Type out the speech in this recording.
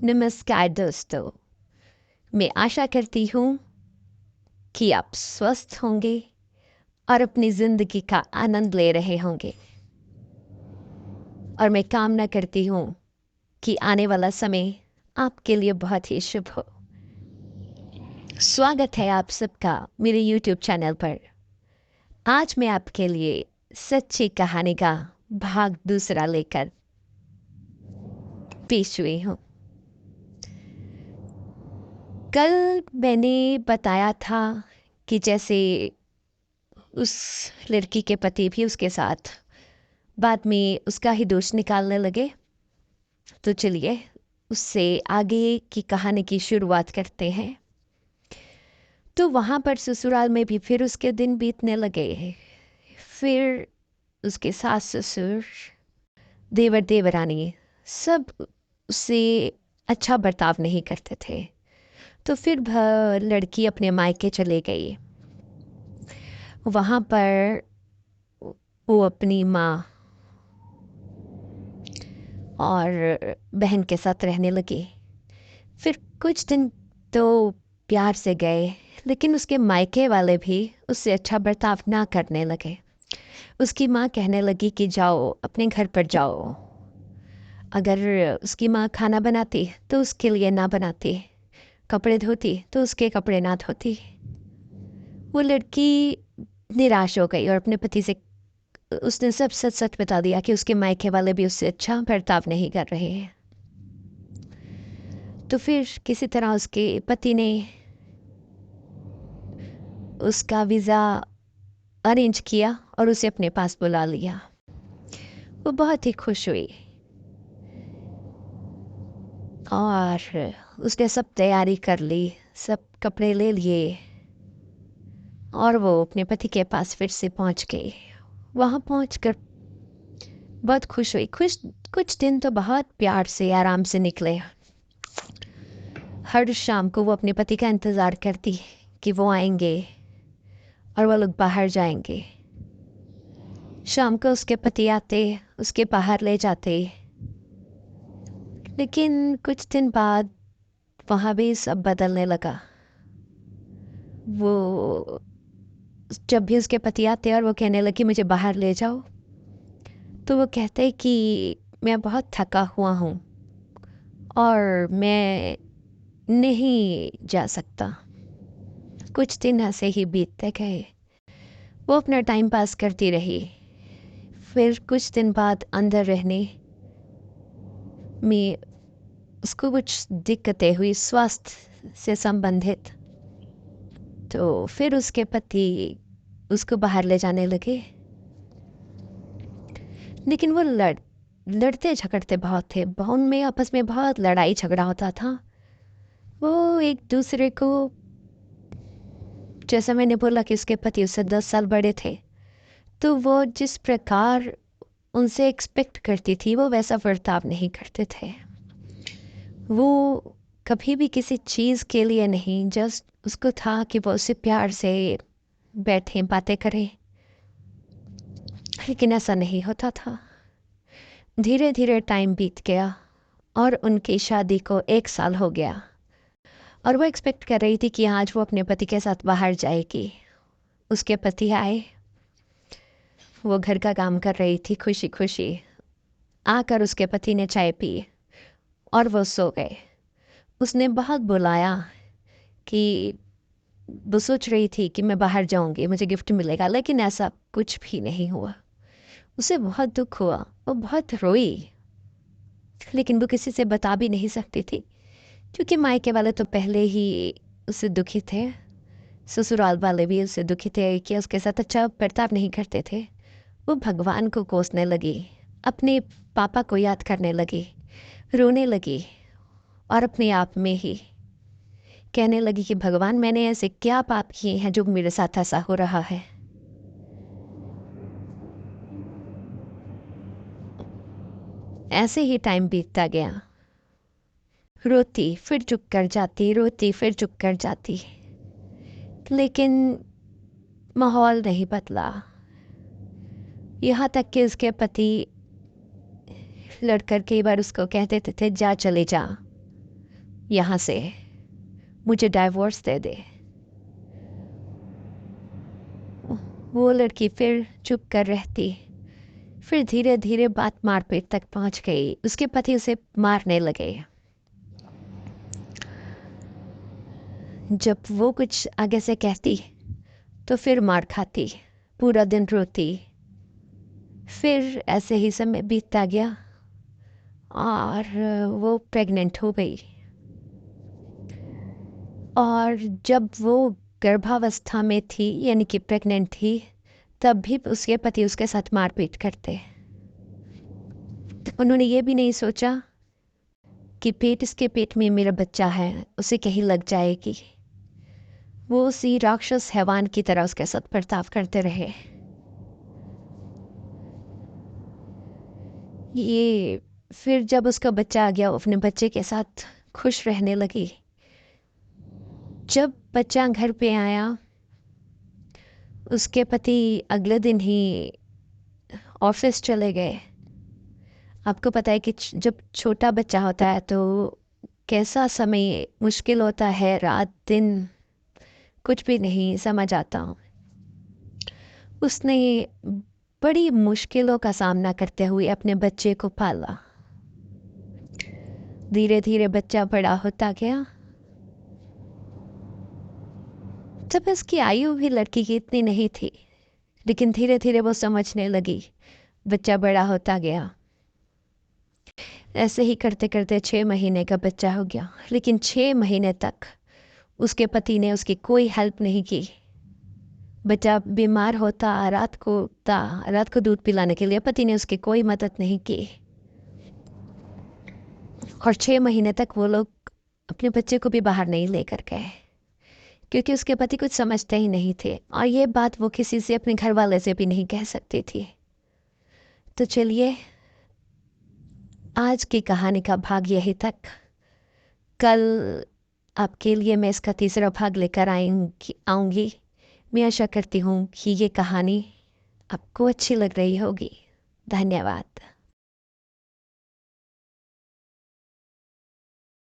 नमस्कार दोस्तों, मैं आशा करती हूँ कि आप स्वस्थ होंगे और अपनी ज़िंदगी का आनंद ले रहे होंगे। और मैं कामना करती हूँ कि आने वाला समय आपके लिए बहुत ही शुभ हो। स्वागत है आप सबका मेरे YouTube चैनल पर। आज मैं आपके लिए सच्ची कहानी का भाग दूसरा लेकर पेश हुई हूँ। कल मैंने बताया था कि जैसे उस लड़की के पति भी उसके साथ बाद में उसका ही दोष निकालने लगे। तो चलिए उससे आगे की कहानी की शुरुआत करते हैं। तो वहाँ पर ससुराल में भी फिर उसके दिन बीतने लगे। फिर उसके सास ससुर, देवर देवरानी सब उससे अच्छा बर्ताव नहीं करते थे। तो फिर लड़की अपने मायके चले गई। वहाँ पर वो अपनी माँ और बहन के साथ रहने लगी। फिर कुछ दिन तो प्यार से गए, लेकिन उसके मायके वाले भी उससे अच्छा बर्ताव ना करने लगे। उसकी माँ कहने लगी कि जाओ अपने घर पर जाओ। अगर उसकी माँ खाना बनाती तो उसके लिए ना बनाती, कपड़े धोती तो उसके कपड़े ना धोती। वो लड़की निराश हो गई और अपने पति से उसने सब सच सच बता दिया कि उसके मायके वाले भी उससे अच्छा बर्ताव नहीं कर रहे हैं। तो फिर किसी तरह उसके पति ने उसका वीज़ा अरेंज किया और उसे अपने पास बुला लिया। वो बहुत ही खुश हुई और उसने सब तैयारी कर ली, सब कपड़े ले लिए और वो अपने पति के पास फिर से पहुंच गई। वहाँ पहुंचकर बहुत खुश हुई। कुछ दिन तो बहुत प्यार से आराम से निकले। हर शाम को वो अपने पति का इंतज़ार करती कि वो आएंगे और वो लोग बाहर जाएंगे। शाम को उसके पति आते, उसके बाहर ले जाते। लेकिन कुछ दिन बाद वहाँ भी सब बदलने लगा। वो जब भी उसके पति आते और वो कहने लगी मुझे बाहर ले जाओ, तो वो कहते कि मैं बहुत थका हुआ हूँ और मैं नहीं जा सकता। कुछ दिन ऐसे ही बीतते गए। वो अपना टाइम पास करती रही। फिर कुछ दिन बाद अंदर रहने में उसको कुछ दिक्कतें हुई स्वास्थ्य से संबंधित। तो फिर उसके पति उसको बाहर ले जाने लगे। लेकिन वो लड़ते झगड़ते बहुत थे। उनमें आपस में बहुत लड़ाई झगड़ा होता था। वो एक दूसरे को, जैसा मैंने बोला कि उसके पति उससे 10 साल बड़े थे, तो वो जिस प्रकार उनसे एक्सपेक्ट करती थी वो वैसा बर्ताव नहीं करते थे। वो कभी भी किसी चीज़ के लिए नहीं, जस्ट उसको था कि वो उससे प्यार से बैठे बातें करें। लेकिन ऐसा नहीं होता था। धीरे धीरे टाइम बीत गया और उनकी शादी को 1 साल हो गया और वो एक्सपेक्ट कर रही थी कि आज वो अपने पति के साथ बाहर जाएगी। उसके पति आए, वो घर का काम कर रही थी खुशी खुशी। आकर उसके पति ने चाय पी और वो सो गए। उसने बहुत बुलाया कि वो सोच रही थी कि मैं बाहर जाऊंगी, मुझे गिफ्ट मिलेगा, लेकिन ऐसा कुछ भी नहीं हुआ। उसे बहुत दुख हुआ, वो बहुत रोई, लेकिन वो किसी से बता भी नहीं सकती थी क्योंकि मायके वाले तो पहले ही उससे दुखी थे। ससुराल वाले भी उससे दुखी थे कि उसके साथ अच्छा बर्ताव नहीं करते थे। वो भगवान को कोसने लगी, अपने पापा को याद करने लगी, रोने लगी और अपने आप में ही कहने लगी कि भगवान मैंने ऐसे क्या पाप किए हैं जो मेरे साथ ऐसा हो रहा है। ऐसे ही टाइम बीतता गया। रोती फिर चुप कर जाती, रोती फिर चुप कर जाती, लेकिन माहौल नहीं बदला। यहाँ तक कि उसके पति लड़कर कई बार उसको कहते थे जा चले जा। यहाँ से, मुझे डाइवोर्स दे दे। वो लड़की फिर चुप कर रहती। फिर धीरे धीरे बात मारपीट तक पहुंच गई। उसके पति उसे मारने लगे। जब वो कुछ आगे से कहती तो फिर मार खाती, पूरा दिन रोती। फिर ऐसे ही समय बीतता गया और वो प्रेग्नेंट हो गई। और जब वो गर्भावस्था में थी, यानी कि प्रेग्नेंट थी, तब भी उसके पति उसके साथ मारपीट करते। उन्होंने ये भी नहीं सोचा कि इसके पेट में मेरा बच्चा है, उसे कहीं लग जाएगी। वो उसी राक्षस हैवान की तरह उसके साथ बर्ताव करते रहे। ये फिर जब उसका बच्चा आ गया, वो अपने बच्चे के साथ खुश रहने लगी। जब बच्चा घर पे आया, उसके पति अगले दिन ही ऑफिस चले गए। आपको पता है कि जब छोटा बच्चा होता है तो कैसा समय मुश्किल होता है, रात दिन कुछ भी नहीं समझ आता। उसने बड़ी मुश्किलों का सामना करते हुए अपने बच्चे को पाला। धीरे धीरे बच्चा बड़ा होता गया। तब उसकी आयु भी लड़की की इतनी नहीं थी, लेकिन धीरे धीरे वो समझने लगी। बच्चा बड़ा होता गया। ऐसे ही करते करते 6 महीने का बच्चा हो गया, लेकिन 6 महीने तक उसके पति ने उसकी कोई हेल्प नहीं की। बच्चा बीमार होता, रात को दूध पिलाने के लिए पति ने उसकी कोई मदद नहीं की। और 6 महीने तक वो लोग अपने बच्चे को भी बाहर नहीं लेकर गए, क्योंकि उसके पति कुछ समझते ही नहीं थे। और ये बात वो किसी से, अपने घर वाले से भी नहीं कह सकती थी। तो चलिए, आज की कहानी का भाग यही तक। कल आपके लिए मैं इसका तीसरा भाग लेकर आऊँगी। मैं आशा करती हूँ कि ये कहानी आपको अच्छी लग रही होगी। धन्यवाद।